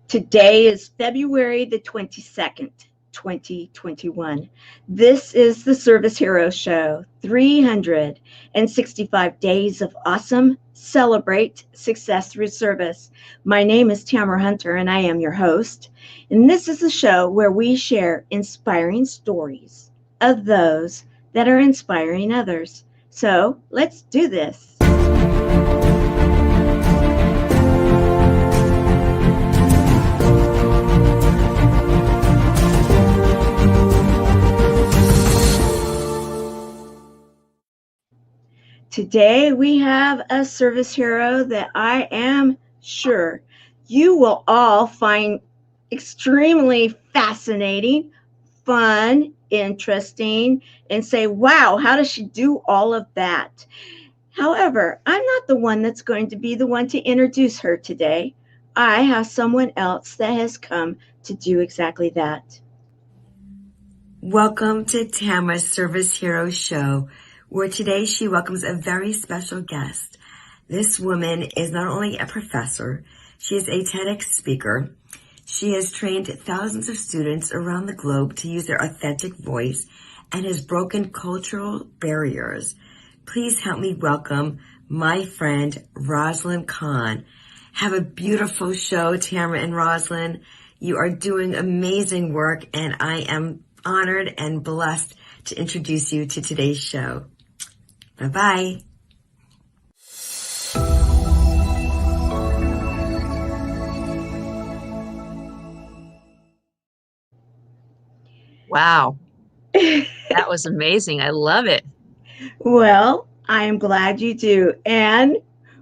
Today is February the 22nd, 2021. This is the Service Hero Show, 365 Days of Awesome. Celebrate Success Through Service. My name is Tamara Hunter, and I am your host. And this is a show where we share inspiring stories of those that are inspiring others. So let's do this. Today we have a service hero that I am sure you will all find extremely fascinating, fun, interesting, and say, wow, how does she do all of that? However, I'm not the one that's going to be the one to introduce her today. I have someone else that has come to do exactly that. Welcome to Tamara's Service Hero Show, where today she welcomes a very special guest. This woman is not only a professor, she is a TEDx speaker. She has trained thousands of students around the globe to use their authentic voice and has broken cultural barriers. Please help me welcome my friend, Rosalyn Kahn. Have a beautiful show, Tamara and Rosalyn. You are doing amazing work, and I am honored and blessed to introduce you to today's show. Bye-bye. Wow. That was amazing. I love it. Well, I am glad you do. And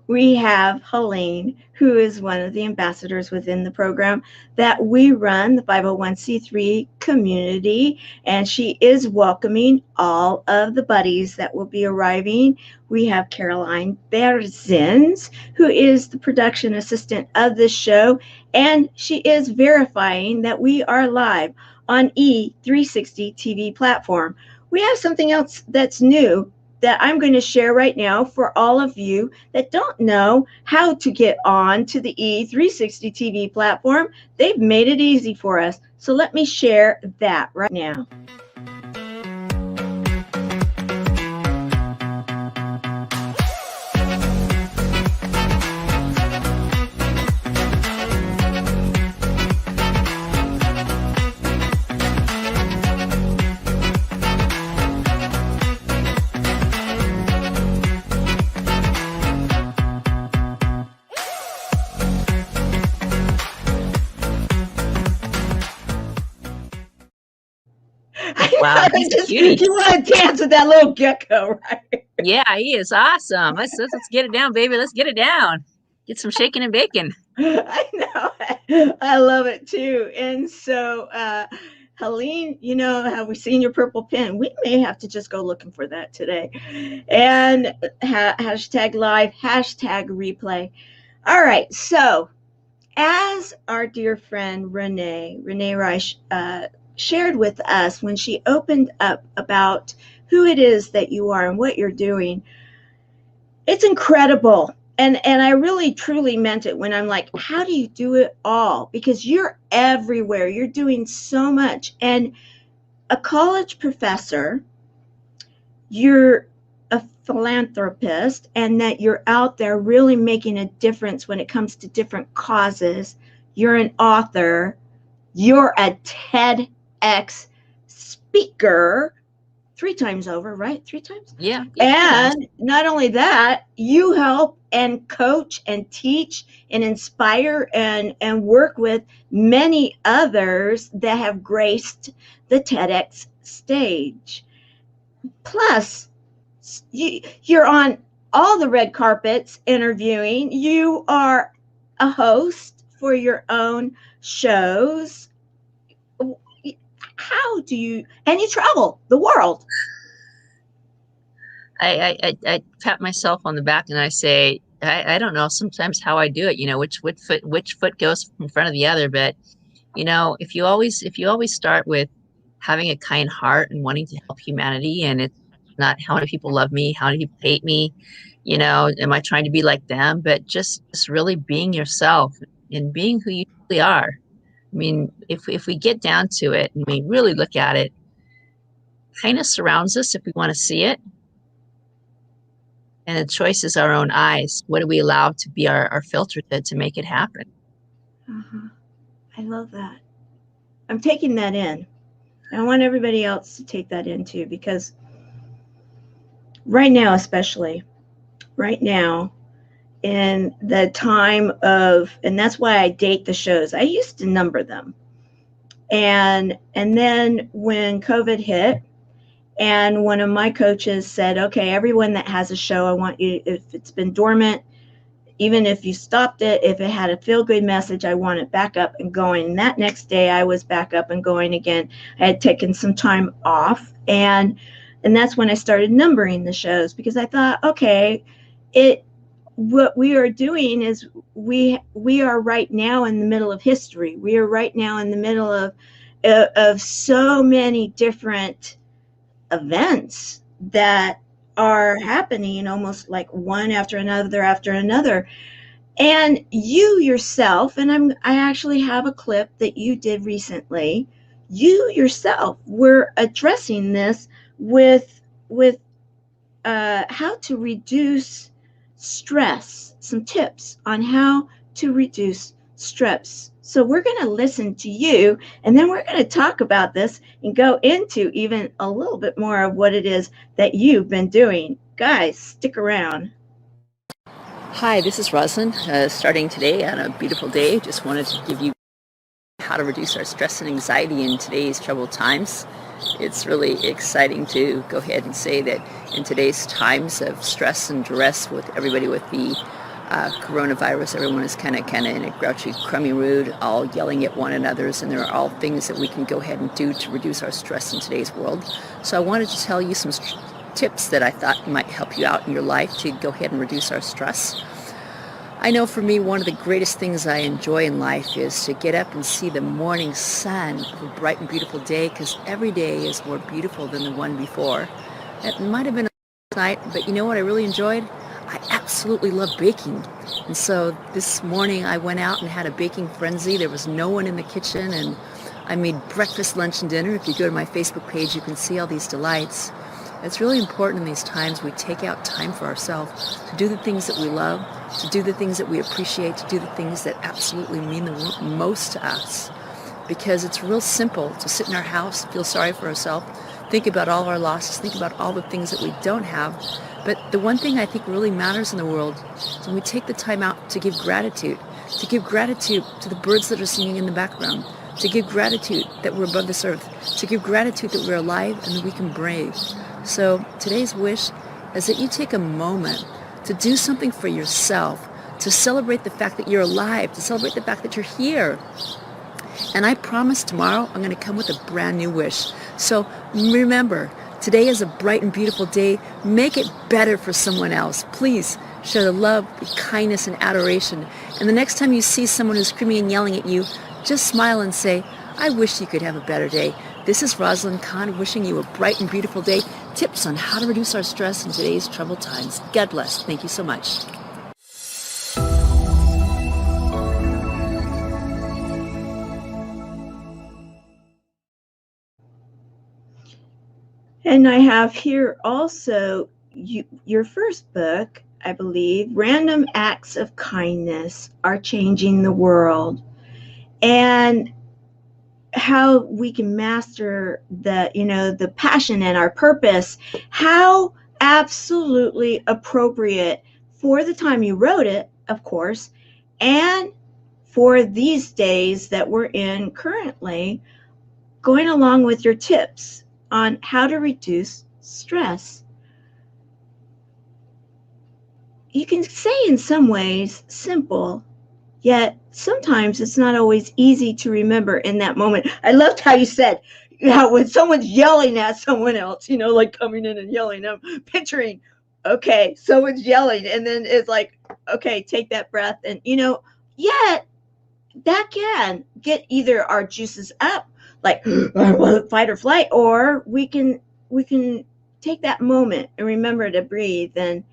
we have Helene, who is one of the ambassadors within the program that we run, the 501c3 community, and she is welcoming all of the buddies that will be arriving. We have Caroline Berzins, who is the production assistant of this show, and she is verifying that we are live on E360 TV platform. We have something else that's new that I'm going to share right now for all of you that don't know how to get on to the E360 TV platform. They've made it easy for us. So let me share that right now. Wow, you want to dance with that little gecko, right? Yeah, he is awesome. Let's get it down, baby. Let's get it down. Get some shaking and baking. I know. I love it too. And so, Helene, have we seen your purple pen? We may have to just go looking for that today. And hashtag live, hashtag replay. All right. So, as our dear friend Renee Reisch shared with us when she opened up about who it is that you are and what you're doing, it's incredible. And I really truly meant it when I'm like, how do you do it all? Because you're everywhere. You're doing so much. And a college professor, you're a philanthropist, and that you're out there really making a difference when it comes to different causes. You're an author. You're a TEDx speaker 3 times over, right? 3 times? Yeah. And not only that, you help and coach and teach and inspire and work with many others that have graced the TEDx stage. Plus, you're on all the red carpets interviewing. You are a host for your own shows. How do you, and you travel the world. I pat myself on the back and I say, I don't know sometimes how I do it, which foot goes in front of the other. But, if you always start with having a kind heart and wanting to help humanity, and it's not how many people love me, how many people hate me, am I trying to be like them, but just really being yourself and being who you really are. I mean, if we get down to it and we really look at it, kindness surrounds us if we want to see it. And the choice is our own eyes. What do we allow to be our filter to make it happen? Uh-huh. I love that. I'm taking that in. I want everybody else to take that in too, because right now, especially right now, in the time of, and that's why I date the shows. I used to number them. And then when COVID hit, and one of my coaches said, okay, everyone that has a show, I want you, if it's been dormant, even if you stopped it, if it had a feel-good message, I want it back up and going. And that next day I was back up and going again. I had taken some time off, and that's when I started numbering the shows, because I thought, okay, what we are doing is we are right now in the middle of history. We are right now in the middle of so many different events that are happening, almost like one after another. And you yourself, and I actually have a clip that you did recently, you yourself were addressing this with how to reduce stress, some tips on how to reduce stress. So we're going to listen to you, and then we're going to talk about this and go into even a little bit more of what it is that you've been doing. Guys, stick around. Hi, this is Rosalyn, starting today on a beautiful day. Just wanted to give you how to reduce our stress and anxiety in today's troubled times. It's really exciting to go ahead and say that in today's times of stress and duress with everybody with the coronavirus, everyone is kind of in a grouchy, crummy mood, all yelling at one another, and there are all things that we can go ahead and do to reduce our stress in today's world. So I wanted to tell you some tips that I thought might help you out in your life to go ahead and reduce our stress. I know for me, one of the greatest things I enjoy in life is to get up and see the morning sun of a bright and beautiful day, because every day is more beautiful than the one before. It might have been a night, but you know what I really enjoyed? I absolutely love baking. And so this morning I went out and had a baking frenzy. There was no one in the kitchen, and I made breakfast, lunch, and dinner. If you go to my Facebook page, you can see all these delights. It's really important in these times we take out time for ourselves to do the things that we love, to do the things that we appreciate, to do the things that absolutely mean the most to us. Because it's real simple to sit in our house, feel sorry for ourselves, think about all our losses, think about all the things that we don't have. But the one thing I think really matters in the world is when we take the time out to give gratitude to the birds that are singing in the background, to give gratitude that we're above this earth, to give gratitude that we're alive and that we can breathe. So today's wish is that you take a moment to do something for yourself, to celebrate the fact that you're alive, to celebrate the fact that you're here. And I promise tomorrow I'm going to come with a brand new wish. So remember, today is a bright and beautiful day. Make it better for someone else. Please share the love, the kindness, and adoration. And the next time you see someone who's screaming and yelling at you, just smile and say, I wish you could have a better day. This is Rosalyn Kahn wishing you a bright and beautiful day. Tips on how to reduce our stress in today's troubled times. God bless. Thank you so much. And I have here also your first book, I believe, Random Acts of Kindness Are Changing the World. And how we can master the passion and our purpose, how absolutely appropriate for the time you wrote it, of course, and for these days that we're in currently, going along with your tips on how to reduce stress. You can say in some ways simple, yet sometimes it's not always easy to remember in that moment. I loved how you said, when someone's yelling at someone else, like coming in and yelling, I'm picturing, okay, someone's yelling, and then it's like, okay, take that breath, and yet that can get either our juices up, like fight or flight, or we can take that moment and remember to breathe and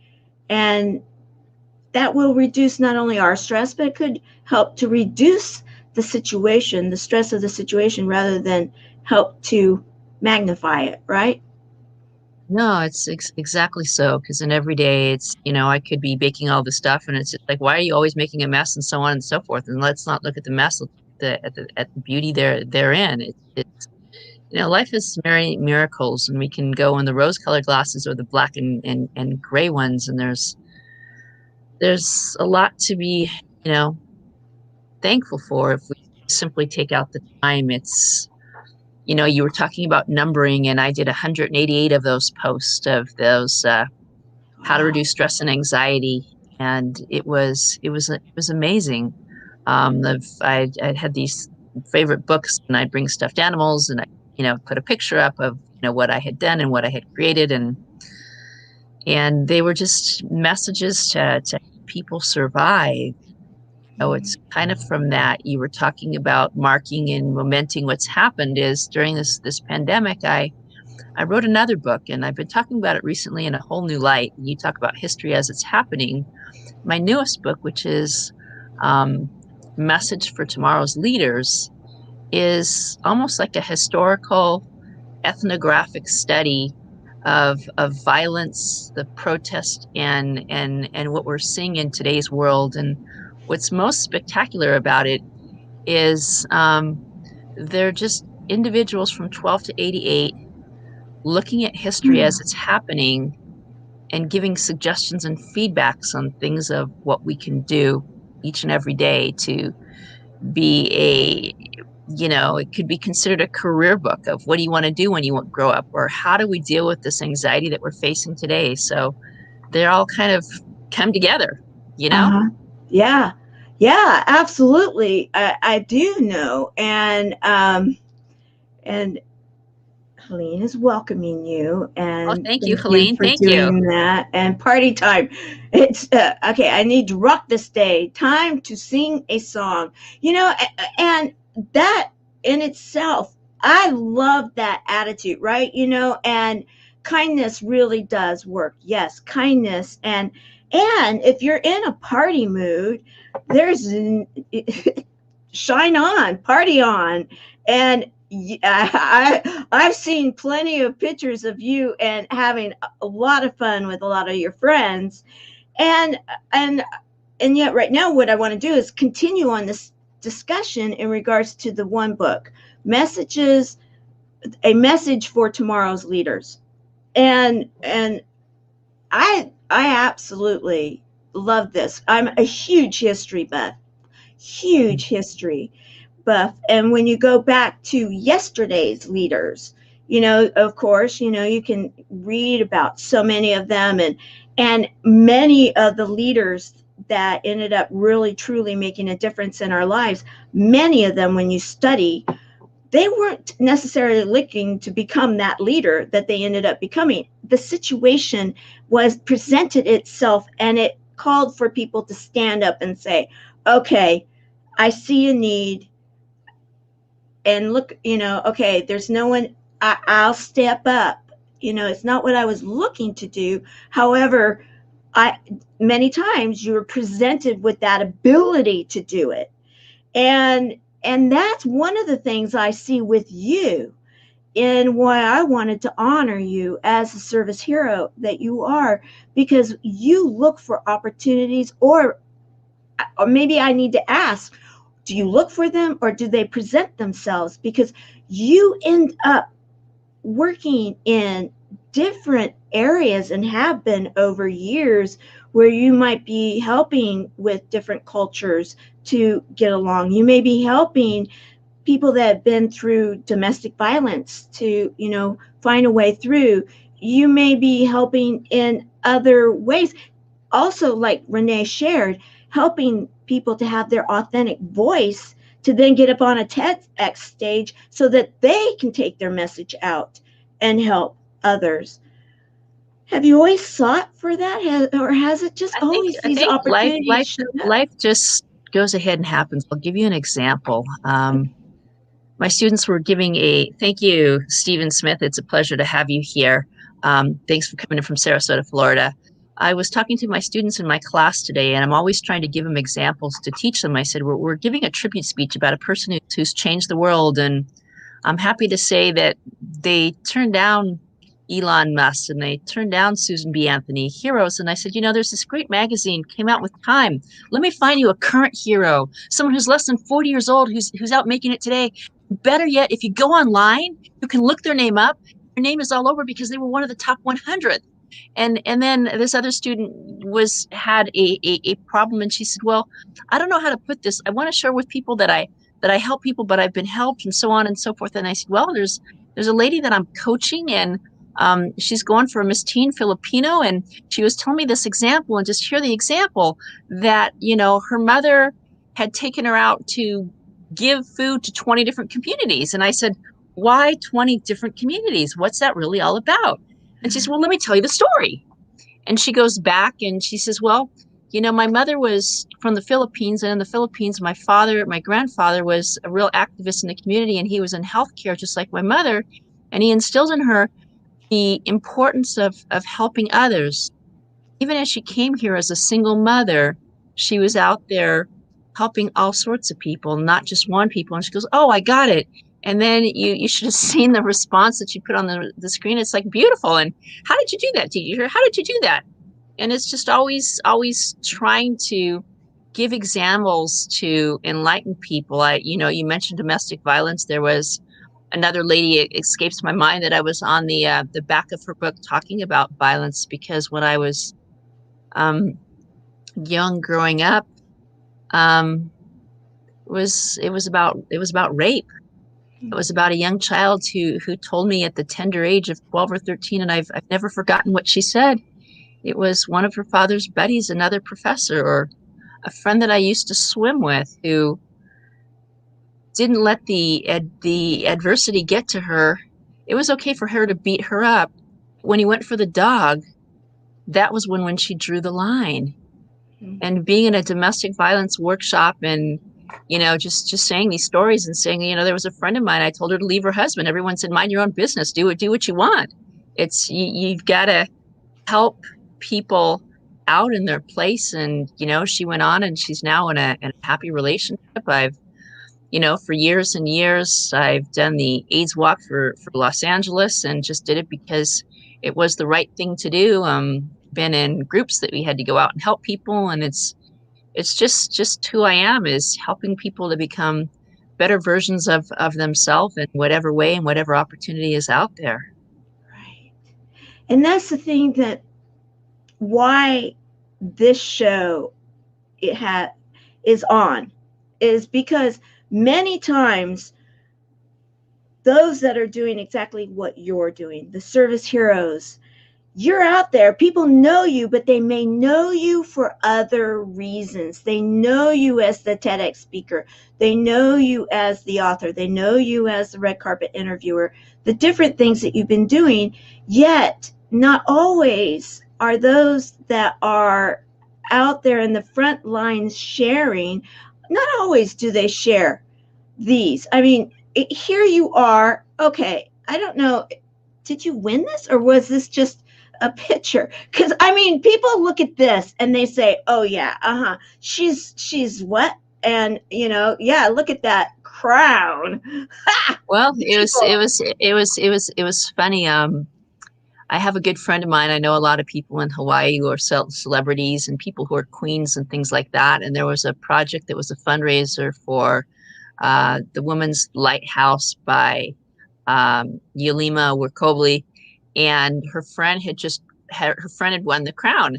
that will reduce not only our stress, but it could help to reduce the situation, the stress of the situation, rather than help to magnify it, right? No, it's exactly so. Because in every day, it's, I could be baking all this stuff, and it's just like, why are you always making a mess, and so on and so forth. And let's not look at the mess, look at the beauty therein. It's life is many miracles, and we can go in the rose-colored glasses or the black and gray ones, and there's a lot to be, you know, thankful for if we simply take out the time. It's, you were talking about numbering, and I did 188 of those posts of those how to Wow. reduce stress and anxiety, and it was amazing. I had these favorite books, and I'd bring stuffed animals, and I put a picture up of what I had done and what I had created, and they were just messages to help people survive. So it's kind of from that you were talking about marking and momenting what's happened is during this pandemic. I wrote another book, and I've been talking about it recently in a whole new light. You talk about history as it's happening. My newest book, which is Message for Tomorrow's Leaders, is almost like a historical ethnographic study of violence, the protest, and what we're seeing in today's world. And what's most spectacular about it is they're just individuals from 12 to 88 looking at history as it's happening and giving suggestions and feedbacks on things of what we can do each and every day to be it could be considered a career book of what do you want to do when you grow up, or how do we deal with this anxiety that we're facing today. So they're all kind of come together. Uh-huh. Yeah. Yeah, absolutely. I do know. And Helene is welcoming you, Oh, and thank you, thank you Helene. for Thank you. doing that. And party time. It's okay. I need to rock this day. Time to sing a song. And that in itself, I love that attitude, right? And kindness really does work. Yes, kindness, and if you're in a party mood, there's shine on, party on. And I've seen plenty of pictures of you and having a lot of fun with a lot of your friends. And and and yet right now what I want to do is continue on this discussion in regards to the one book, Messages, a Message for Tomorrow's Leaders. And I absolutely love this. I'm a huge history buff, huge history buff. And when you go back to yesterday's leaders, of course, you can read about so many of them, and many of the leaders that ended up really truly making a difference in our lives. Many of them, when you study, they weren't necessarily looking to become that leader that they ended up becoming. The situation was presented itself, and it called for people to stand up and say, okay, I see a need, and look, okay, there's no one, I'll step up. It's not what I was looking to do. However, many times you were presented with that ability to do it. And that's one of the things I see with you, and why I wanted to honor you as a service hero that you are, because you look for opportunities, or maybe I need to ask, do you look for them, or do they present themselves? Because you end up working in different areas and have been over years, where you might be helping with different cultures to get along. You may be helping people that have been through domestic violence to, find a way through. You may be helping in other ways. Also, like Renee shared, helping people to have their authentic voice to then get up on a TEDx stage so that they can take their message out and help others. Have you always sought for that, or has it just always I these think life opportunities life showed up? life just goes ahead and happens. I'll give you an example. My students were giving a thank you, Stephen Smith. It's a pleasure to have you here. Thanks for coming in from Sarasota, Florida. I was talking to my students in my class today, and I'm always trying to give them examples to teach them. I said, we're giving a tribute speech about a person who's changed the world. And I'm happy to say that they turned down Elon Musk and they turned down Susan B. Anthony, heroes. And I said, there's this great magazine came out with Time. Let me find you a current hero, someone who's less than 40 years old, who's out making it today. Better yet, if you go online, you can look their name up. Their name is all over because they were one of the top 100. And then this other student had a problem, and she said, well, I don't know how to put this. I want to share with people that I help people, but I've been helped, and so on and so forth. And I said, well, there's a lady that I'm coaching, and she's going for a Miss Teen Filipino, and she was telling me this example, and just hear the example that her mother had taken her out to give food to 20 different communities. And I said, why 20 different communities? What's that really all about? And she said, well, let me tell you the story. And she goes back and she says, well, my mother was from the Philippines, and in the Philippines, my grandfather was a real activist in the community, and he was in healthcare just like my mother. And he instilled in her the importance of helping others. Even as she came here as a single mother, she was out there helping all sorts of people, not just one people. And she goes, oh, I got it. And then you should have seen the response that she put on the screen. It's like beautiful. And how did you do that, teacher? How did you do that? And it's just always trying to give examples to enlighten people. You mentioned domestic violence. There was another lady, it escapes my mind, that I was on the back of her book talking about violence, because when I was young growing up, it was about rape. It was about a young child who told me at the tender age of 12 or 13, and I've never forgotten what she said. It was one of her father's buddies, another professor, or a friend that I used to swim with, who didn't let the adversity get to her. It was okay for her to beat her up. When he went for the dog, that was when she drew the line. Mm-hmm. And being in a domestic violence workshop and just saying these stories and saying, there was a friend of mine, I told her to leave her husband. Everyone said, mind your own business, do what you want. It's you've got to help people out in their place. And she went on, and she's now in a happy relationship. I've for years and years, I've done the AIDS walk for Los Angeles, and just did it because it was the right thing to do. Been in groups that we had to go out and help people, and it's just who I am, is helping people to become better versions of themselves in whatever way and whatever opportunity is out there. Right. And that's the thing, that why this show is on, is because many times those that are doing exactly what you're doing, the service heroes, you're out there, people know you, but they may know you for other reasons. They know you as the TEDx speaker. They know you as the author. They know you as the red carpet interviewer, the different things that you've been doing. Yet, not always are those that are out there in the front lines sharing, not always do they share these. I mean, here you are. Okay, I don't know. Did you win this, or was this just a picture? Because people look at this and they say, oh yeah, she's what? And yeah, look at that crown. Well, it was funny. I have a good friend of mine. I know a lot of people in Hawaii who are celebrities and people who are queens and things like that. And there was a project that was a fundraiser for the Women's Lighthouse by Yelima Werkobli, and her friend had won the crown.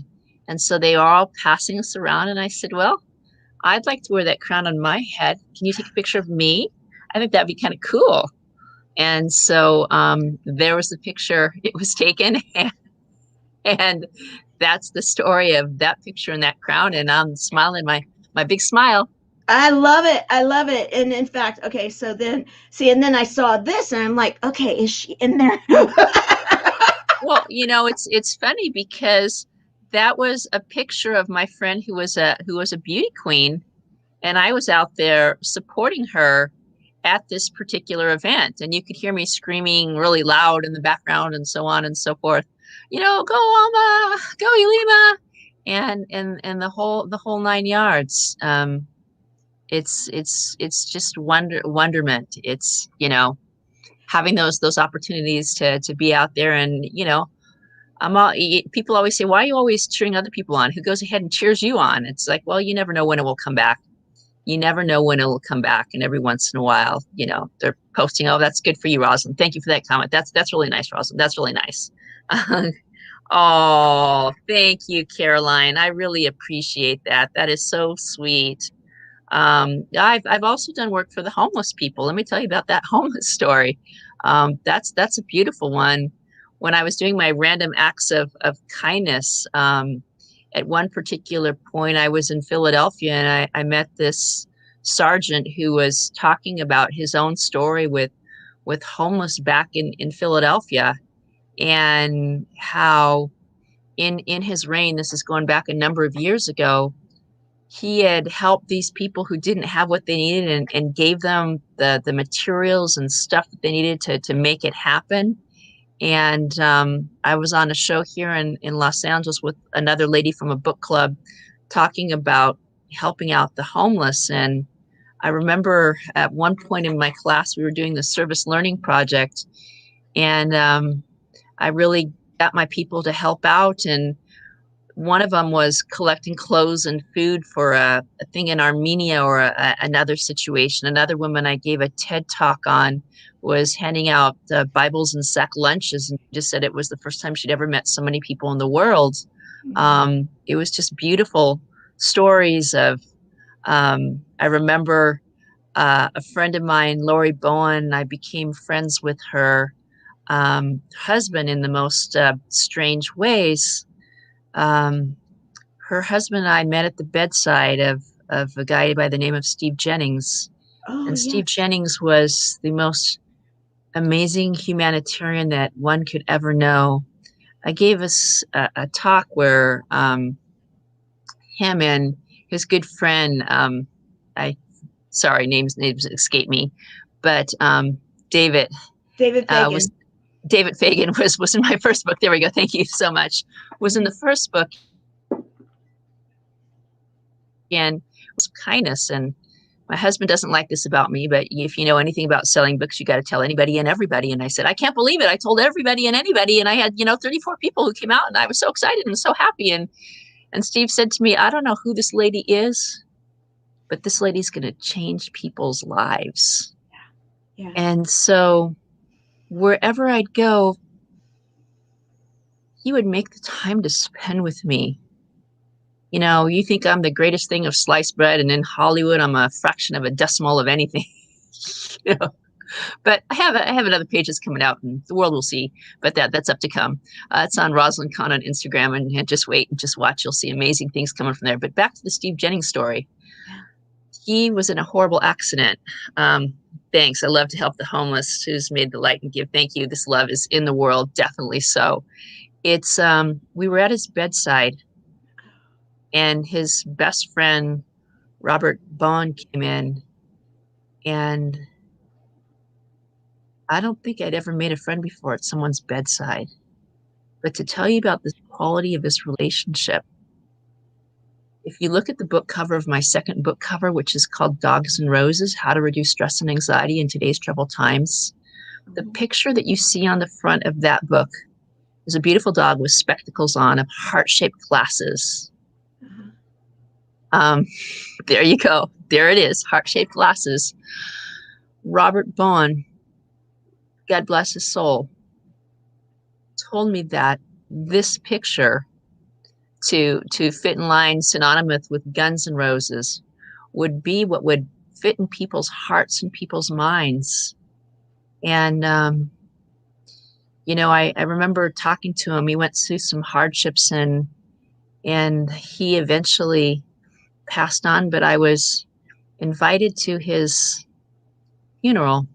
And so they were all passing us around, and I said, well, I'd like to wear that crown on my head. Can you take a picture of me? I think that'd be kind of cool. And so there was the picture. It was taken, and that's the story of that picture and that crown. And I'm smiling my big smile. I love it. I love it. And in fact, okay, so then and then I saw this, and I'm like, okay, is she in there? Well, it's funny because that was a picture of my friend who was a beauty queen, and I was out there supporting her at this particular event, and you could hear me screaming really loud in the background and so on and so forth. go Alma, go Elima, and the whole nine yards. It's just wonderment. It's, having those opportunities to be out there. And people always say, why are you always cheering other people on? Who goes ahead and cheers you on? It's like, well, you never know when it will come back. You never know when it will come back. And every once in a while, they're posting, oh, that's good for you, Rosalyn. Thank you for that comment. That's really nice, Rosalyn. That's really nice. Oh, thank you, Caroline. I really appreciate that. That is so sweet. I've also done work for the homeless people. Let me tell you about that homeless story. That's a beautiful one. When I was doing my random acts of kindness, at one particular point, I was in Philadelphia, and I met this sergeant who was talking about his own story with homeless back in Philadelphia, and how in his reign, this is going back a number of years ago, he had helped these people who didn't have what they needed, and gave them the materials and stuff that they needed to make it happen. And I was on a show here in Los Angeles with another lady from a book club talking about helping out the homeless. And I remember at one point in my class, we were doing the service learning project, and I really got my people to help out. And one of them was collecting clothes and food for a thing in Armenia, or another situation. Another woman I gave a TED talk on was handing out Bibles and sack lunches, and just said it was the first time she'd ever met so many people in the world. It was just beautiful stories of, I remember a friend of mine, Lori Bowen, I became friends with her husband in the most strange ways. Her husband and I met at the bedside of a guy by the name of Steve Jennings. Oh, And yes. Steve Jennings was the most amazing humanitarian that one could ever know. I gave us a talk where him and his good friend, names escape me, but David Fagan. David Fagan was in my first book. There we go. Thank you so much. Was in the first book. And was kindness. And my husband doesn't like this about me, but if you know anything about selling books, you got to tell anybody and everybody. And I said, I can't believe it. I told everybody and anybody. And I had, 34 people who came out, and I was so excited and so happy. And Steve said to me, I don't know who this lady is, but this lady's going to change people's lives. Yeah. And so wherever I'd go, he would make the time to spend with me. You think I'm the greatest thing of sliced bread, and in Hollywood, I'm a fraction of a decimal of anything. But I have another page that's coming out, and the world will see. But that's up to come. It's on Rosalyn Kahn on Instagram, and just wait and just watch. You'll see amazing things coming from there. But back to the Steve Jennings story. He was in a horrible accident. Thanks. I love to help the homeless. Who's made the light and give. Thank you. This love is in the world, definitely so. It's we were at his bedside, and his best friend, Robert Bond, came in, and I don't think I'd ever made a friend before at someone's bedside. But to tell you about the quality of this relationship, if you look at the book cover of my second book cover, which is called Dogs and Roses, How to Reduce Stress and Anxiety in Today's Troubled Times, the picture that you see on the front of that book is a beautiful dog with spectacles on, of heart-shaped glasses. There you go. There it is. Heart-shaped glasses. Robert Bond, God bless his soul, told me that this picture, to fit in line synonymous with Guns N' Roses, would be what would fit in people's hearts and people's minds. And, I remember talking to him. He went through some hardships, and he eventually passed on, but I was invited to his funeral.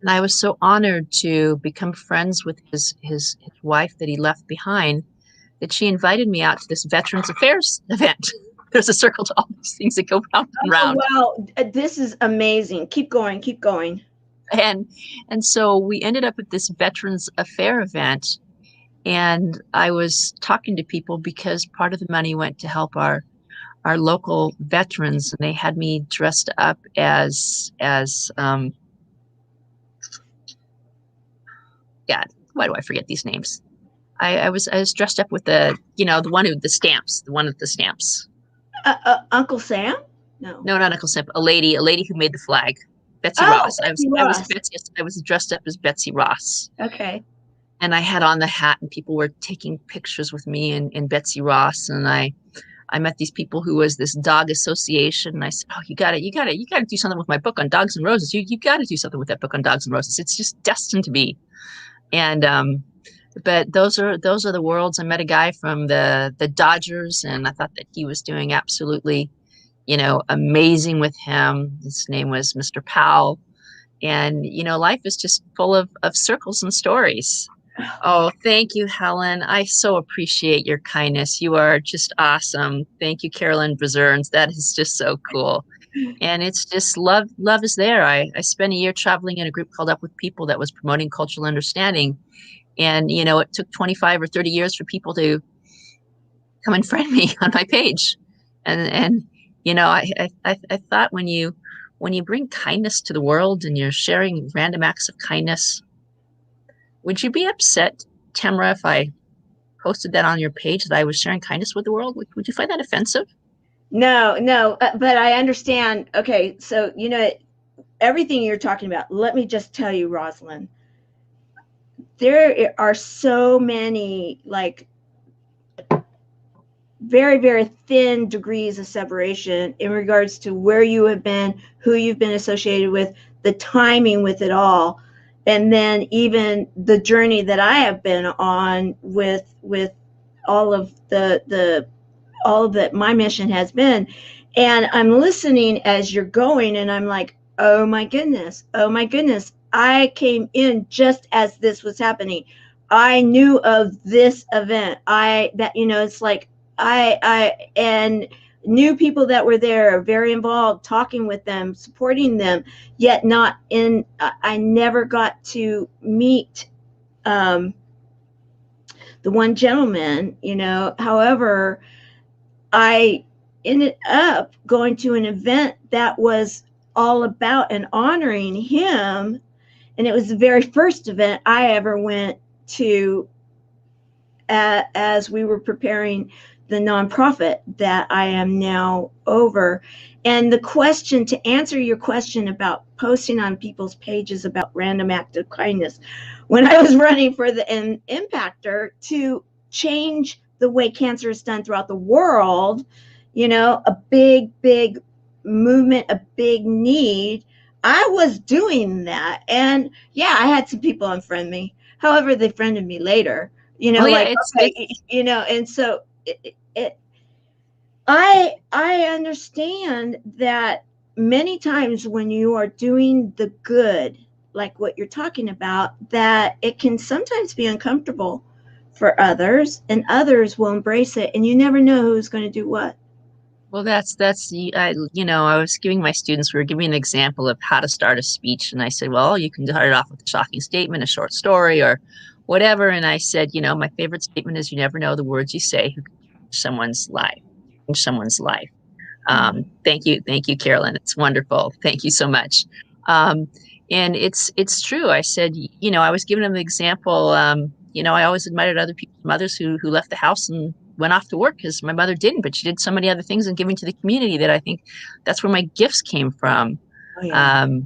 And I was so honored to become friends with his wife that he left behind, that she invited me out to this Veterans Affairs event. There's a circle to all these things that go round and round. Oh, wow. This is amazing. Keep going. Keep going. And so we ended up at this Veterans Affair event, and I was talking to people because part of the money went to help our local veterans, and they had me dressed up as God, why do I forget these names? I was dressed up with the one who the one with the stamps. Uncle Sam? No. No, not Uncle Sam. A lady who made the flag. Betsy Oh, Ross. Betsy I was Ross. Betsy. I was dressed up as Betsy Ross. Okay. And I had on the hat, and people were taking pictures with me and Betsy Ross. And I met these people who was this dog association. And I said, "Oh, you gotta do something with my book on dogs and roses. You gotta do something with that book on dogs and roses. It's just destined to be." And but those are the worlds. I met a guy from the Dodgers, and I thought that he was doing absolutely, amazing with him. His name was Mr. Powell. And life is just full of circles and stories. Oh, thank you, Helen. I so appreciate your kindness. You are just awesome. Thank you, Carolyn Brazerns. That is just so cool. And it's just love is there. I spent a year traveling in a group called Up With People that was promoting cultural understanding. And, it took 25 or 30 years for people to come and friend me on my page. And I thought when you bring kindness to the world and you're sharing random acts of kindness, would you be upset, Tamara, if I posted that on your page that I was sharing kindness with the world? Would you find that offensive? No, but I understand. Okay, so everything you're talking about. Let me just tell you, Rosalyn, there are so many very, very thin degrees of separation in regards to where you have been, who you've been associated with, the timing with it all, and then even the journey that I have been on with all of all that my mission has been. And I'm listening as you're going, and I'm like, oh my goodness, I came in just as this was happening. I knew of this event. It's like and knew people that were there, very involved, talking with them, supporting them, yet not in. I never got to meet the one gentleman. However, I ended up going to an event that was all about and honoring him. And it was the very first event I ever went to as we were preparing the nonprofit that I am now over. And the question, to answer your question about posting on people's pages about random act of kindness, when I was running for the impactor to change the way cancer is done throughout the world, a big movement, a big need, I was doing that. And yeah, I had some people unfriend me. However, they friended me later, and so I understand that many times when you are doing the good, like what you're talking about, that it can sometimes be uncomfortable for others, and others will embrace it, and you never know who's going to do what. Well, I was giving my students, we were giving an example of how to start a speech. And I said, well, you can start it off with a shocking statement, a short story, or whatever. And I said, my favorite statement is, you never know the words you say who can change someone's life. Thank you, Carolyn. It's wonderful. Thank you so much. And it's true. I said, I was giving them the example. I always admired other people's mothers who left the house and went off to work, because my mother didn't, but she did so many other things and giving to the community that I think that's where my gifts came from. Oh,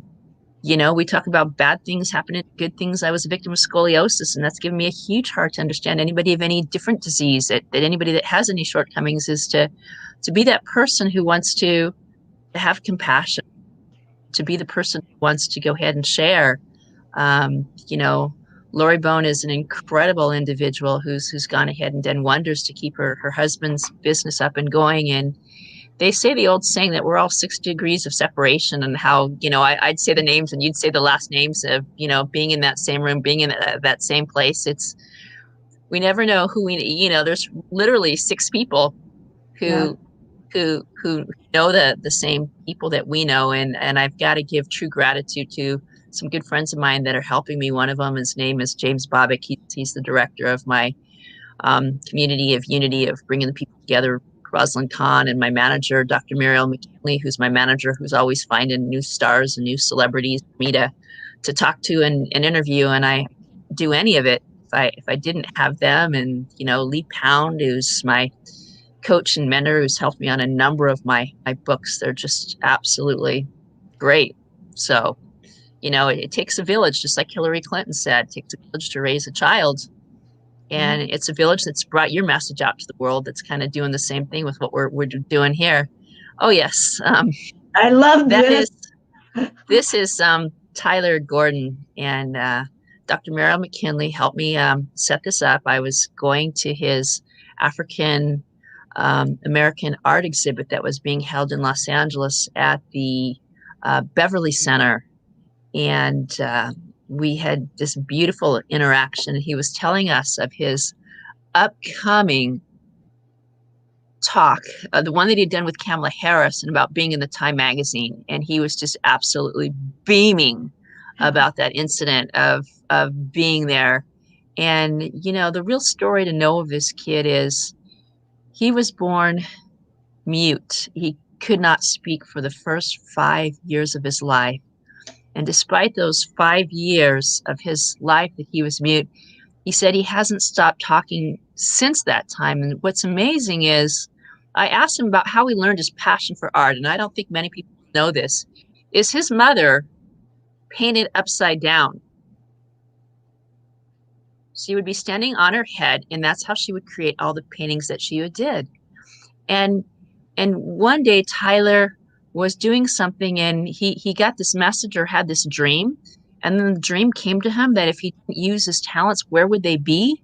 yeah. We talk about bad things happening, good things. I was a victim of scoliosis, and that's given me a huge heart to understand anybody of any different disease, that anybody that has any shortcomings, is to be that person who wants to have compassion, to be the person who wants to go ahead and share. Lori Bone is an incredible individual who's gone ahead and done wonders to keep her husband's business up and going. And they say the old saying that we're all 6 degrees of separation, and how, I'd say the names and you'd say the last names of, being in that same room, being in that same place. We never know who there's literally 6 people who know the same people that we know. And I've got to give true gratitude to some good friends of mine that are helping me. One of them, his name is James Bobbick. He's the director of my community of unity, of bringing the people together, Rosalyn Kahn, and my manager, Dr. Muriel McKinley, who's my manager, who's always finding new stars and new celebrities for me to talk to and interview. And I do any of it if I didn't have them. And, you know, Lee Pound, who's my coach and mentor, who's helped me on a number of my books. They're just absolutely great. So, you know, it takes a village, just like Hillary Clinton said, it takes a village to raise a child. And it's a village that's brought your message out to the world, that's kind of doing the same thing with what we're doing here. Oh, yes. I love this. This is Tyler Gordon, and Dr. Muriel McKinley helped me set this up. I was going to his African American art exhibit that was being held in Los Angeles at the Beverly Center. And we had this beautiful interaction. He was telling us of his upcoming talk, the one that he'd done with Kamala Harris, and about being in the Time magazine. And he was just absolutely beaming about that incident of being there. And, you know, the real story to know of this kid is he was born mute. He could not speak for the first 5 years of his life. And despite those 5 years of his life that he was mute, he said he hasn't stopped talking since that time. And what's amazing is I asked him about how he learned his passion for art, and I don't think many people know this, is his mother painted upside down. She would be standing on her head, and that's how she would create all the paintings that she did. And one day Tyler was doing something, and he got this message or had this dream. And then the dream came to him that if he didn't use his talents, where would they be?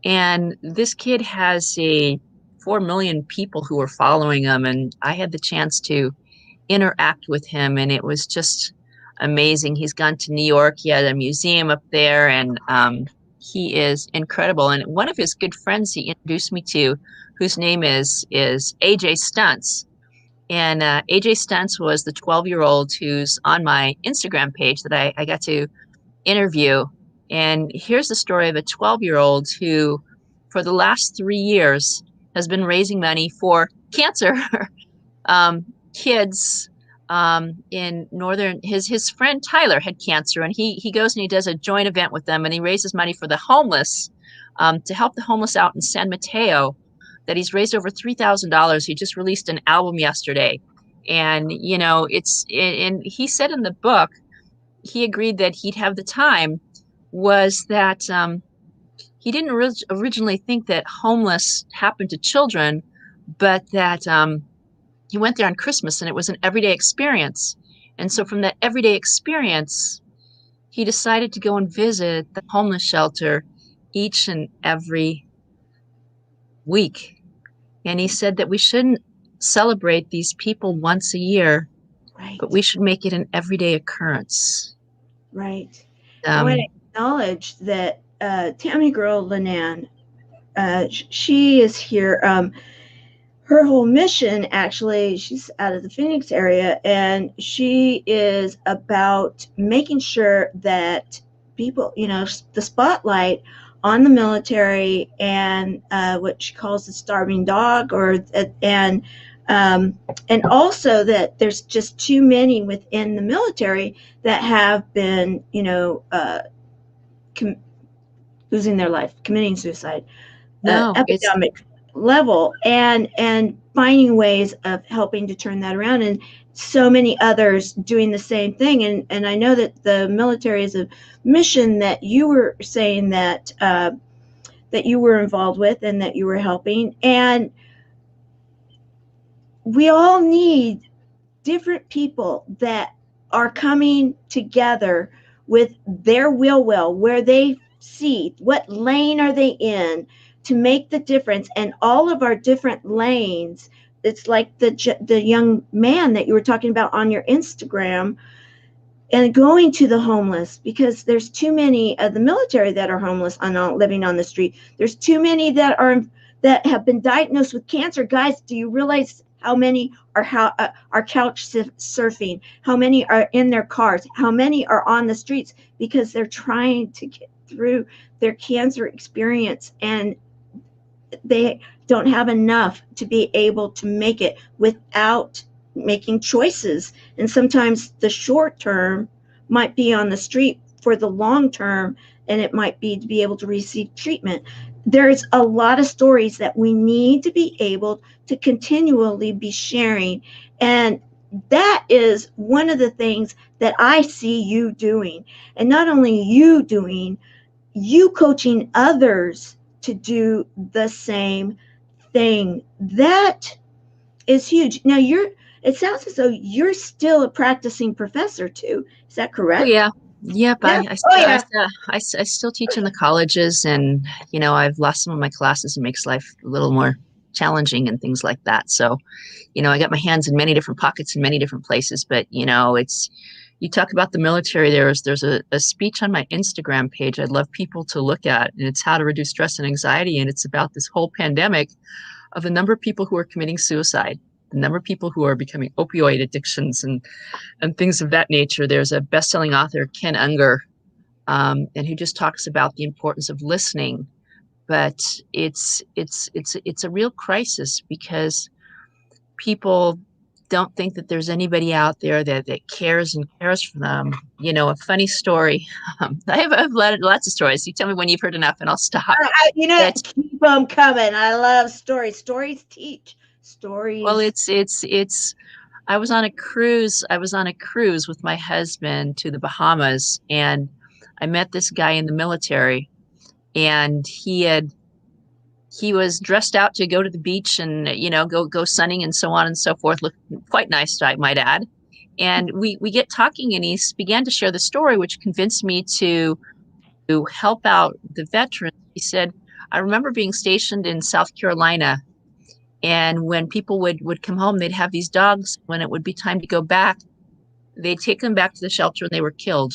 And this kid has 4 million people who are following him. And I had the chance to interact with him, and it was just amazing. He's gone to New York. He had a museum up there, and he is incredible. And one of his good friends he introduced me to, whose name is AJ Stunts. And AJ Stunts was the 12-year-old who's on my Instagram page that I got to interview. And here's the story of a 12-year-old who, for the last 3 years, has been raising money for cancer kids in northern. His friend Tyler had cancer, and he goes and he does a joint event with them, and he raises money for the homeless to help the homeless out in San Mateo. That he's raised over $3,000. He just released an album yesterday. And, you know, and he said in the book, he agreed that he'd have the time, was that he didn't originally think that homeless happened to children, but that he went there on Christmas and it was an everyday experience. And so from that everyday experience, he decided to go and visit the homeless shelter each and every week. And he said that we shouldn't celebrate these people once a year, right, but we should make it an everyday occurrence. Right. I want to acknowledge that Tammy Girl Linan, she is here. Her whole mission, actually, she's out of the Phoenix area, and she is about making sure that people, you know, the spotlight on the military and what she calls the starving dog, and also that there's just too many within the military that have been, you know, losing their life, committing suicide, epidemic level, and finding ways of helping to turn that around, and so many others doing the same thing. And I know that the military is a mission that you were saying that that you were involved with and that you were helping. And we all need different people that are coming together with their will, where they see what lane are they in to make the difference. And all of our different lanes, it's like the young man that you were talking about on your Instagram, and going to the homeless, because there's too many of the military that are homeless and living on the street. There's too many that have been diagnosed with cancer. Guys, do you realize How many are couch surfing? How many are in their cars? How many are on the streets because they're trying to get through their cancer experience, and they don't have enough to be able to make it without making choices. And sometimes the short term might be on the street for the long term, and it might be to be able to receive treatment. There's a lot of stories that we need to be able to continually be sharing. And that is one of the things that I see you doing. And not only you doing, you coaching others to do the same thing. That is huge. Now it sounds as though you're still a practicing professor too. Is that correct? Oh yeah. Yep. Yeah. I still teach in the colleges, and I've lost some of my classes. It makes life a little more challenging and things like that. So, I got my hands in many different pockets in many different places. But you talk about the military. There's a speech on my Instagram page I'd love people to look at, and it's how to reduce stress and anxiety. And it's about this whole pandemic of the number of people who are committing suicide, the number of people who are becoming opioid addictions and things of that nature. There's a best-selling author, Ken Unger, and who just talks about the importance of listening. But it's a real crisis because people don't think that there's anybody out there that cares and cares for them. A funny story. I have lots of stories. You tell me when you've heard enough and I'll stop. Keep them coming. I love stories. Stories teach. Stories. Well, it's I was on a cruise with my husband to the Bahamas, and I met this guy in the military, and he was dressed out to go to the beach and, go sunning and so on and so forth. Looked quite nice, I might add. And we get talking, and he began to share the story, which convinced me to help out the veterans. He said, I remember being stationed in South Carolina, and when people would come home, they'd have these dogs. When it would be time to go back, they'd take them back to the shelter, and they were killed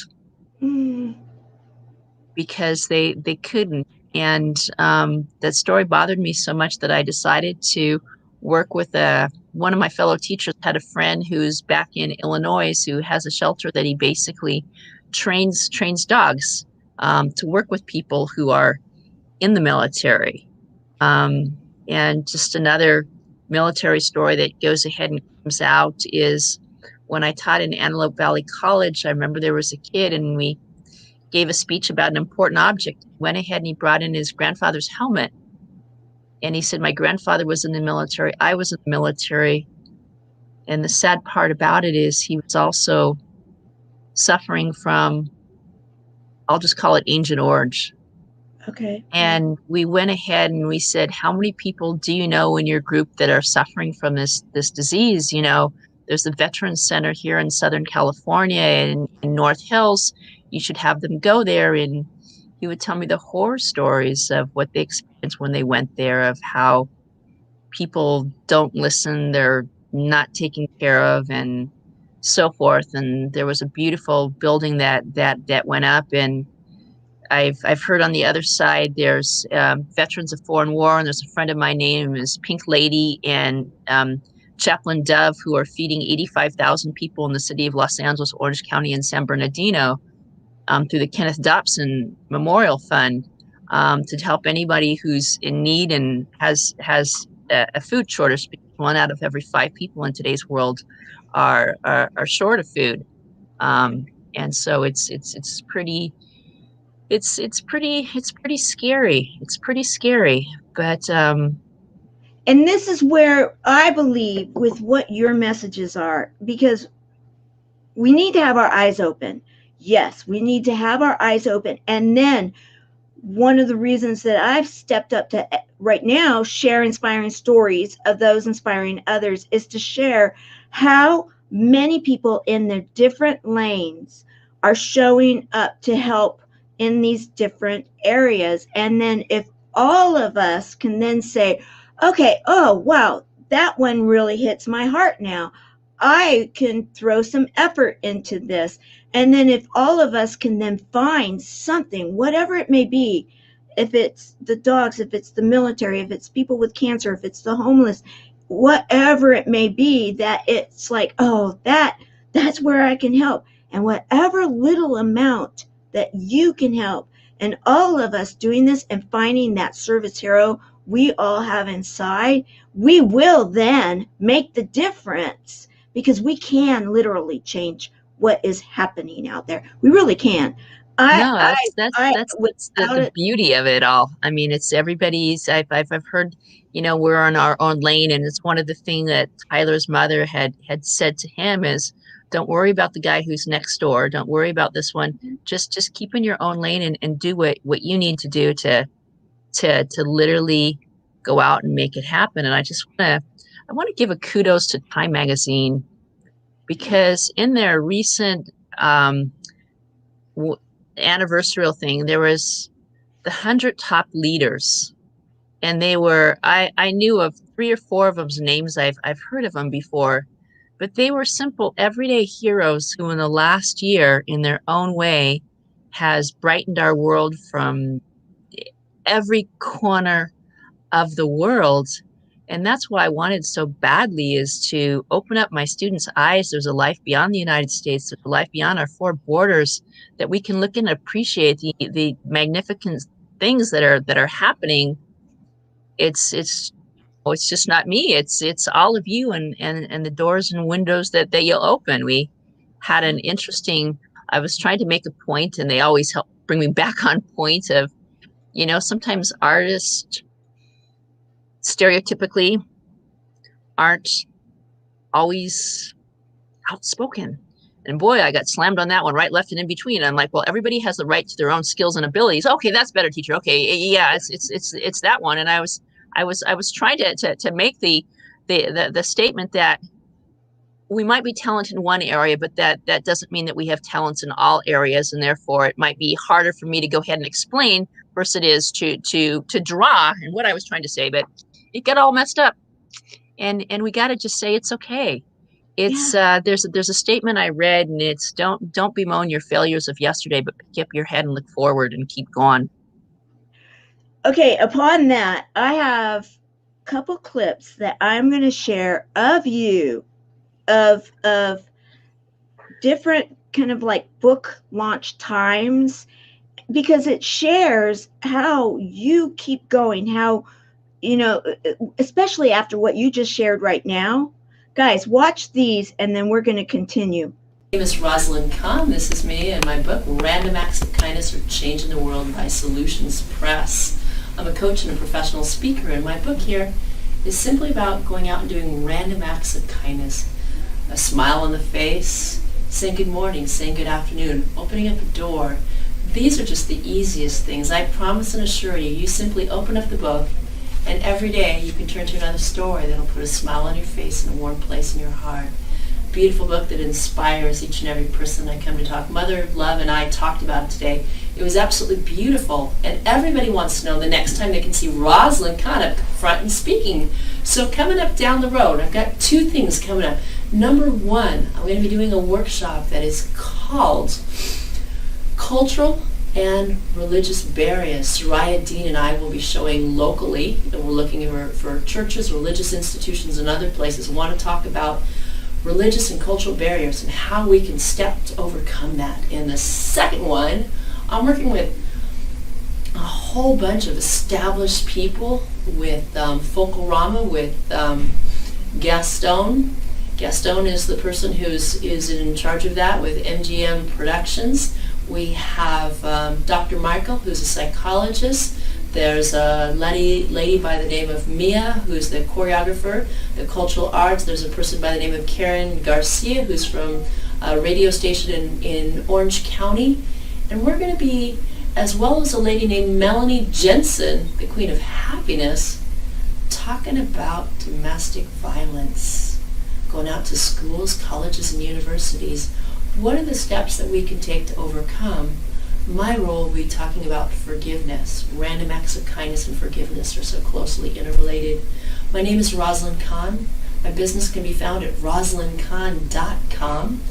because they couldn't. And that story bothered me so much that I decided to work with one of my fellow teachers. Had a friend who's back in Illinois who has a shelter that he basically trains dogs to work with people who are in the military. And just another military story that goes ahead and comes out is when I taught in Antelope Valley College. I remember there was a kid, and we gave a speech about an important object. He went ahead and he brought in his grandfather's helmet. And he said, my grandfather was in the military. I was in the military. And the sad part about it is he was also suffering from, I'll just call it Agent Orange. Okay. And we went ahead and we said, how many people do you know in your group that are suffering from this disease? There's the Veterans Center here in Southern California in North Hills. You should have them go there. And he would tell me the horror stories of what they experienced when they went there, of how people don't listen, they're not taken care of, and so forth. And there was a beautiful building that went up, and I've heard on the other side there's veterans of foreign war, and there's a friend of mine named is Pink Lady and Chaplain Dove, who are feeding 85,000 people in the city of Los Angeles, Orange County, and San Bernardino through the Kenneth Dobson Memorial Fund to help anybody who's in need and has a food shortage. Because 1 out of every 5 people in today's world are short of food, and so it's pretty scary. It's pretty scary, but and this is where I believe with what your messages are, because we need to have our eyes open. Yes, we need to have our eyes open. And then one of the reasons that I've stepped up to right now share inspiring stories of those inspiring others is to share how many people in their different lanes are showing up to help in these different areas. And then if all of us can then say, okay, oh, wow, that one really hits my heart now. I can throw some effort into this. And then if all of us can then find something, whatever it may be, if it's the dogs, if it's the military, if it's people with cancer, if it's the homeless, whatever it may be, that it's like, oh, that's where I can help. And whatever little amount that you can help, and all of us doing this and finding that service hero we all have inside, we will then make the difference, because we can literally change what is happening out there. We really can. I No, I I that's without the it. beauty of it all. I mean, it's everybody's. I've heard, we're on our own lane, and it's one of the things that Tyler's mother had said to him is, don't worry about the guy who's next door. Don't worry about this one. Just keep in your own lane and do what you need to do to literally go out and make it happen. And I want to give a kudos to Time Magazine, because in their recent anniversarial thing, there was the 100 top leaders, and I knew of 3 or 4 of them's names. I've heard of them before, but they were simple everyday heroes who in the last year in their own way has brightened our world from every corner of the world. And that's what I wanted so badly, is to open up my students' eyes. There's a life beyond the United States. There's a life beyond our 4 borders, that we can look and appreciate the magnificent things that are happening. It's just not me. It's all of you, and the doors and windows that you'll open. We had an interesting. I was trying to make a point, and they always help bring me back on point of, sometimes artists stereotypically aren't always outspoken. And boy, I got slammed on that one, right, left, and in between. I'm like, well, everybody has the right to their own skills and abilities. Okay, that's better, teacher. Okay, yeah, it's that one. And I was trying to make the statement that we might be talented in one area, but that doesn't mean that we have talents in all areas, and therefore it might be harder for me to go ahead and explain versus it is to draw, and what I was trying to say. But it got all messed up, and we got to just say it's okay. Yeah. It's there's a statement I read, and it's don't bemoan your failures of yesterday, but pick up your head and look forward and keep going. Okay, upon that, I have a couple clips that I'm going to share of you, of different kind of like book launch times, because it shares how you keep going, how, especially after what you just shared right now. Guys, watch these, and then we're going to continue. My name is Rosalyn Kahn. This is me and my book, Random Acts of Kindness Are Changing the World by Solutions Press. I'm a coach and a professional speaker, and my book here is simply about going out and doing random acts of kindness. A smile on the face, saying good morning, saying good afternoon, opening up a door. These are just the easiest things. I promise and assure you, you simply open up the book, and every day you can turn to another story that'll put a smile on your face and a warm place in your heart. Beautiful book that inspires each and every person I come to talk. Mother Love and I talked about it today. It was absolutely beautiful, and everybody wants to know the next time they can see Rosalyn Kahn up front and speaking. So coming up down the road, I've got 2 things coming up. Number 1, I'm going to be doing a workshop that is called Cultural and Religious Barriers. Soraya Dean and I will be showing locally, and we're looking for churches, religious institutions, and other places who want to talk about religious and cultural barriers and how we can step to overcome that. And the second one, I'm working with a whole bunch of established people with Folklorama, with Gaston. Gaston is the person is in charge of that with MGM Productions. We have Dr. Michael, who's a psychologist. There's a lady by the name of Mia, who's the choreographer, the cultural arts. There's a person by the name of Karen Garcia, who's from a radio station in Orange County. And we're going to be, as well as a lady named Melanie Jensen, the Queen of Happiness, talking about domestic violence, going out to schools, colleges, and universities. What are the steps that we can take to overcome? My role will be talking about forgiveness. Random acts of kindness and forgiveness are so closely interrelated. My name is Rosalyn Kahn. My business can be found at rosalinkahn.com.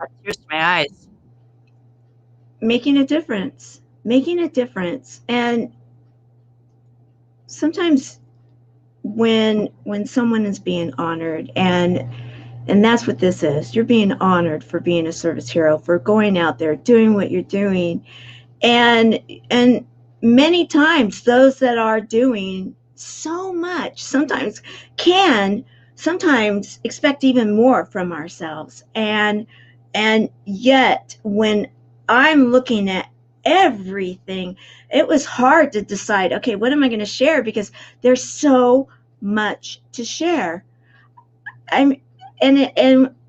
brought tears to my eyes. Making a difference. And sometimes when someone is being honored, and that's what this is. You're being honored for being a service hero, for going out there, doing what you're doing. And many times those that are doing so much sometimes expect even more from ourselves. And yet when I'm looking at everything, it was hard to decide, okay, what am I going to share? Because there's so much to share. And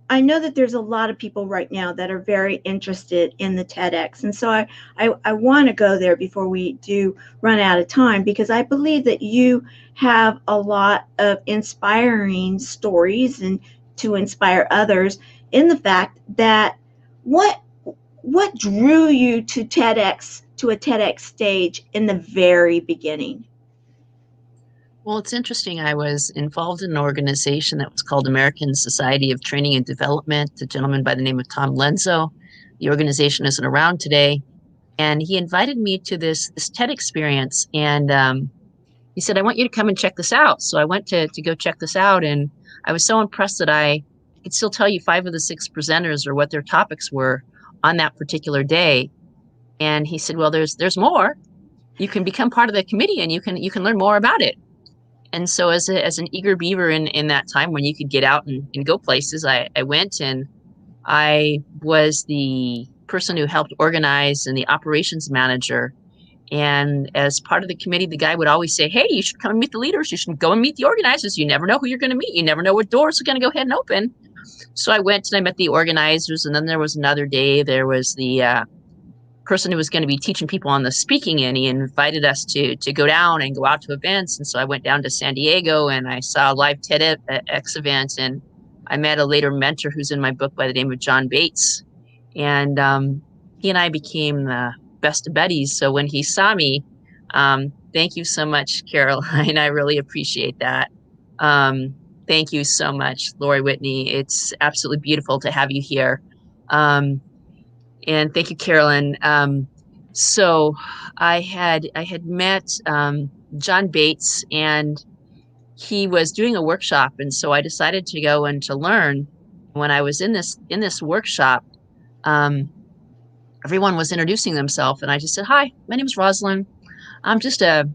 I know that there's a lot of people right now that are very interested in the TEDx. And so I want to go there before we do run out of time, because I believe that you have a lot of inspiring stories and to inspire others, in the fact that what drew you to TEDx, to a TEDx stage in the very beginning? Well, it's interesting. I was involved in an organization that was called American Society of Training and Development, a gentleman by the name of Tom Lenzo. The organization isn't around today. And he invited me to this TED experience. And he said, I want you to come and check this out. So I went to go check this out. And I was so impressed that I could still tell you 5 of the 6 presenters or what their topics were on that particular day. And he said, well, there's more. You can become part of the committee and you can learn more about it. And so as an eager beaver in that time when you could get out and go places, I went, and I was the person who helped organize and the operations manager. And as part of the committee, the guy would always say, hey, you should come and meet the leaders. You should go and meet the organizers. You never know who you're going to meet. You never know what doors are going to go ahead and open. So I went and I met the organizers. And then there was another day, there was the person who was going to be teaching people on the speaking end. He invited us to go down and go out to events. And so I went down to San Diego and I saw a live TEDx event, and I met a later mentor who's in my book by the name of John Bates. And he and I became the best of buddies. So when he saw me, thank you so much, Caroline. I really appreciate that. Thank you so much, Lori Whitney. It's absolutely beautiful to have you here. And thank you, Carolyn. So I had met John Bates, and he was doing a workshop, and so I decided to go and to learn. When I was in this workshop, everyone was introducing themselves, and I just said, "Hi, my name is Rosalyn. I'm just a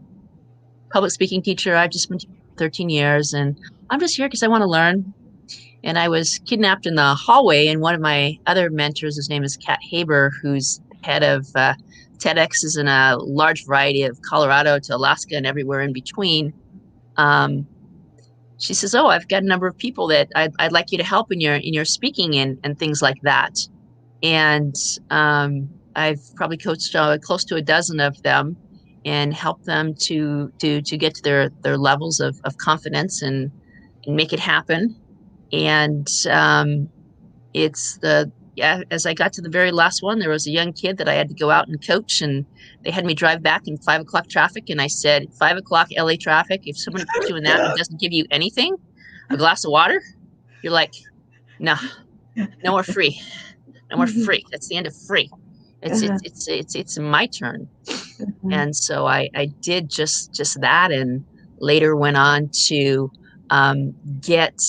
public speaking teacher. I've just been teaching for 13 years, and I'm just here because I want to learn." And I was kidnapped in the hallway, and one of my other mentors, his name is Kat Haber, who's head of TEDx's in a large variety of Colorado to Alaska and everywhere in between. She says, "Oh, I've got a number of people that I'd like you to help in your speaking and things like that." And I've probably coached close to a dozen of them and helped them to get to their levels of confidence and make it happen. And as I got to the very last one, there was a young kid that I had to go out and coach, and they had me drive back in 5 o'clock traffic. And I said, 5 o'clock LA traffic, if someone puts you in that and doesn't give you anything, a glass of water, you're like, no more free. No more free. That's the end of free. It's my turn. And so I did just that, and later went on to get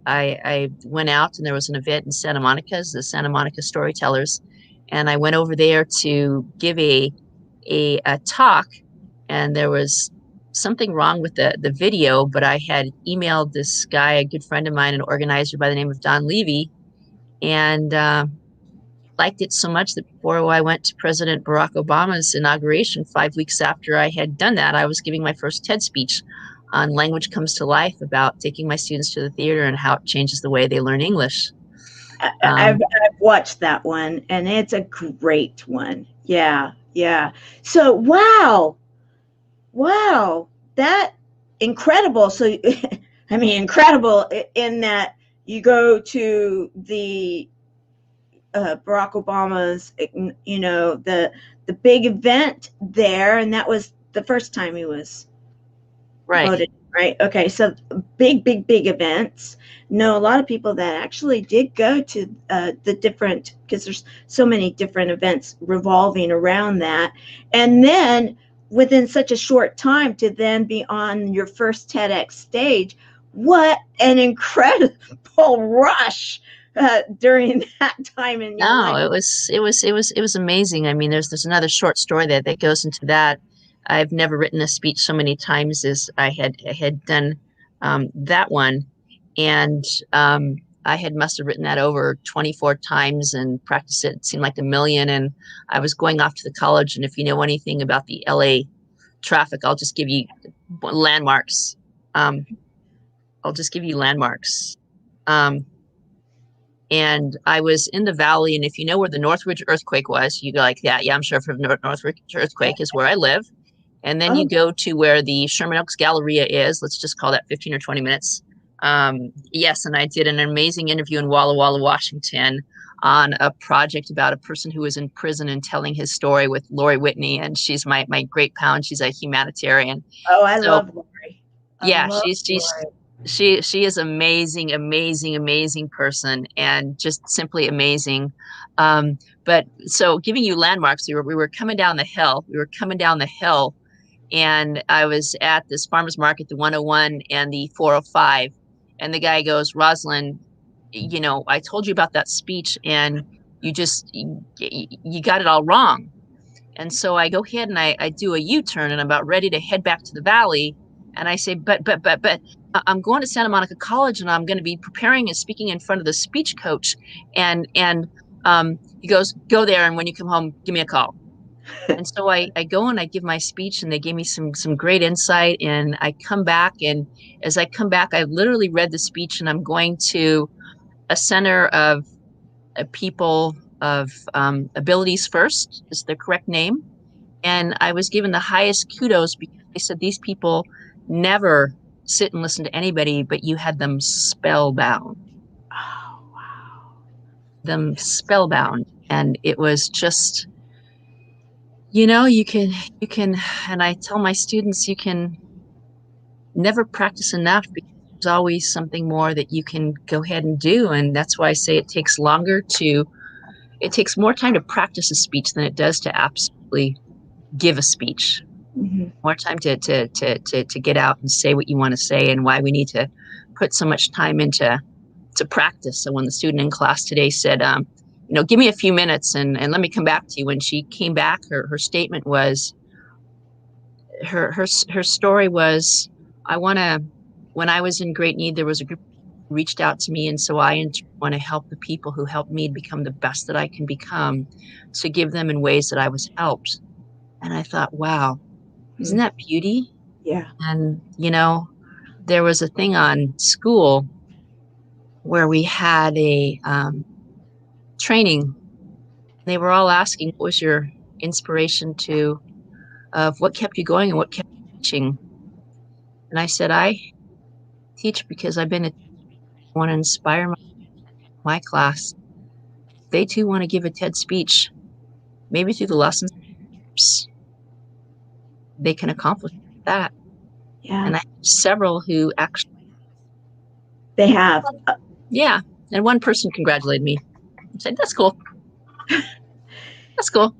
I went out, and there was an event in Santa Monica, the Santa Monica Storytellers, and I went over there to give a talk, and there was something wrong with the video, but I had emailed this guy, a good friend of mine, an organizer by the name of Don Levy, and liked it so much that before I went to President Barack Obama's inauguration, 5 weeks after I had done that, I was giving my first TED speech on Language Comes to Life, about taking my students to the theater and how it changes the way they learn English. I've watched that one, and it's a great one. Yeah. So, wow, that incredible. So, I mean, incredible in that you go to the Barack Obama's, the big event there, and that was the first time he was right. voted Right. Okay. So big events. Know a lot of people that actually did go to the different, because there's so many different events revolving around that. And then within such a short time to then be on your first TEDx stage, what an incredible rush during that time in your No, life. it was amazing. I mean, there's another short story that goes into that. I've never written a speech so many times as I had done that one, and I had must have written that over 24 times and practiced it. It seemed like a million, and I was going off to the college. And if you know anything about the LA traffic, I'll just give you landmarks. Um, I'll just give you landmarks. Um, and I was in the valley. And if you know where the Northridge earthquake was, you go like, yeah, I'm sure from Northridge earthquake is where I live. And then you Oh, go to where the Sherman Oaks Galleria is. Let's just call that 15 or 20 minutes. Yes, and I did an amazing interview in Walla Walla, Washington, on a project about a person who was in prison and telling his story with Lori Whitney. And she's my great pound. She's a humanitarian. oh, I So love Lori. I yeah, love she's Lori. she is amazing, amazing, amazing person, and just simply amazing. But so giving you landmarks, we were coming down the hill. We were coming down the hill, and I was at this farmers market, the 101 and the 405, and the guy goes, Rosalyn, I told you about that speech, and you got it all wrong. And so I go ahead and I do a U-turn, and I'm about ready to head back to the valley. And I say, but I'm going to Santa Monica College, and I'm going to be preparing and speaking in front of the speech coach. And he goes, go there, and when you come home, give me a call. And so I go and I give my speech, and they gave me some great insight. And I come back, and as I come back, I literally read the speech, and I'm going to a center of people of abilities first is the correct name. And I was given the highest kudos because they said these people never sit and listen to anybody, but you had them spellbound, Oh, wow. them spellbound. And it was just, you can, and I tell my students, you can never practice enough because there's always something more that you can go ahead and do. And that's why I say it takes more time to practice a speech than it does to absolutely give a speech. Mhm. More time to get out and say what you want to say, and why we need to put so much time into practice. So when the student in class today said, give me a few minutes and let me come back to you. When she came back, her statement was, her story was, when I was in great need, there was a group who reached out to me. And so I want to help the people who helped me become the best that I can become, to give them in ways that I was helped. And I thought, wow, isn't that beauty? Yeah. And, there was a thing on school where we had a training. They were all asking, what was your inspiration of what kept you going and what kept you teaching? And I said, I teach because I want to inspire my class. They too want to give a TED speech, maybe through the lessons they can accomplish that. Yeah. And I have several who actually, They have. yeah. And one person congratulated me and said, that's cool. That's cool.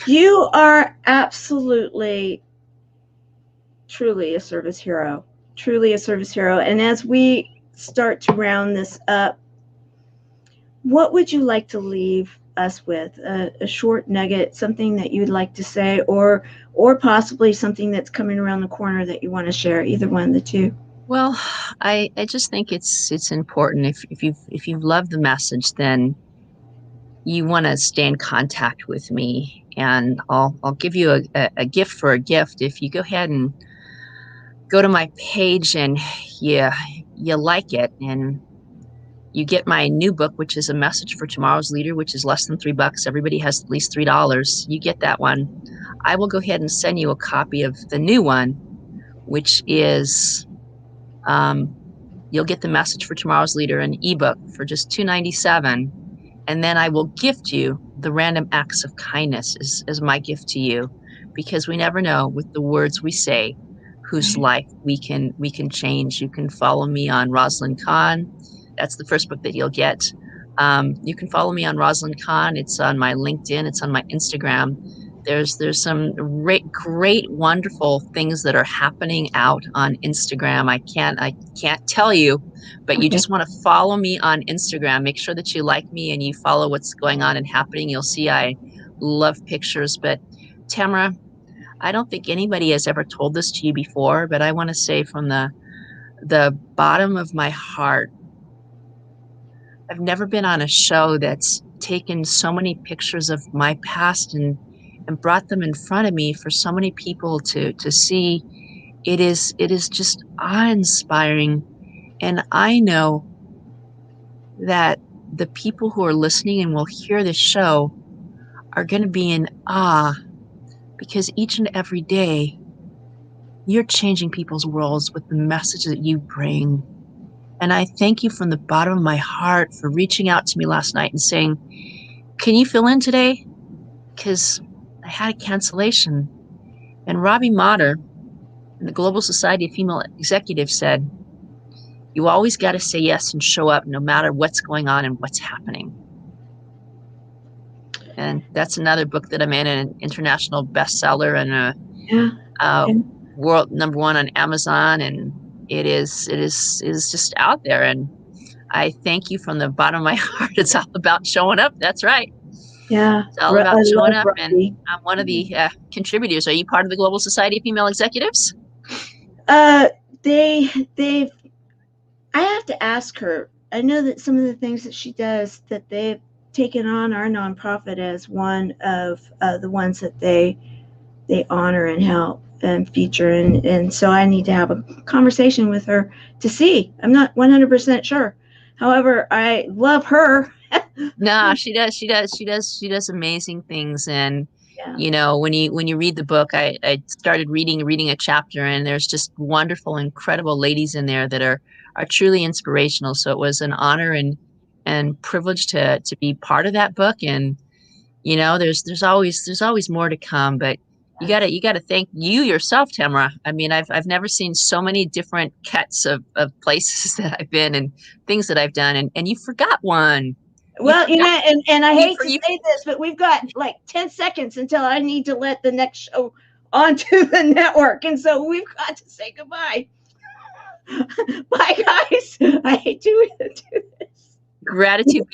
You are absolutely, truly a service hero. Truly a service hero. And as we start to round this up, what would you like to leave us with? A short nugget, something that you'd like to say, or possibly something that's coming around the corner that you want to share, either one of the two. Well, I just think it's important. If you've loved the message, then you want to stay in contact with me, and I'll give you a gift for a gift. If you go ahead and go to my page and you like it, and you get my new book, which is A Message for Tomorrow's Leader, which is less than $3. Everybody has at least $3. You get that one. I will go ahead and send you a copy of the new one, which is you'll get The Message for Tomorrow's Leader, an ebook for just $2.97. And then I will gift you the Random Acts of Kindness as my gift to you, because we never know with the words we say whose life we can change. You can follow me on Rosalyn Kahn. That's the first book that you'll get. You can follow me on Rosalyn Kahn. It's on my LinkedIn. It's on my Instagram. There's some great, wonderful things that are happening out on Instagram. I can't tell you, but you just want to follow me on Instagram. Make sure that you like me and you follow what's going on and happening. You'll see I love pictures. But Tamara, I don't think anybody has ever told this to you before, but I want to say from the bottom of my heart, I've never been on a show that's taken so many pictures of my past and brought them in front of me for so many people to see. It is just awe-inspiring. And I know that the people who are listening and will hear this show are going to be in awe, because each and every day you're changing people's worlds with the message that you bring. And I thank you from the bottom of my heart for reaching out to me last night and saying, can you fill in today? Because I had a cancellation. And Robbie Motter in the Global Society of Female Executives said, you always got to say yes and show up no matter what's going on and what's happening. And that's another book that I'm in, an international bestseller and a world #1 on Amazon. And it is just out there. And I thank you from the bottom of my heart. It's all about showing up. That's right. Yeah. It's all about showing up. And I'm one of the contributors. Are you part of the Global Society of Female Executives? I have to ask her. I know that some of the things that she does that they've taken on our nonprofit as one of the ones that they honor and help and feature. And so I need to have a conversation with her to see. I'm not 100% sure. However, I love her. No, she does amazing things. And Yeah. you know, when you read the book, I started reading a chapter, and there's just wonderful, incredible ladies in there that are truly inspirational. So it was an honor and privilege to be part of that book. And you know, there's always more to come, but you gotta thank you yourself, Tamara. I mean, I've never seen so many different cuts of places that I've been and things that I've done, and you forgot one. Well, you know, and I hate to say this, but we've got like 10 seconds until I need to let the next show onto the network. And so we've got to say goodbye. Bye, guys. I hate to do this. Gratitude.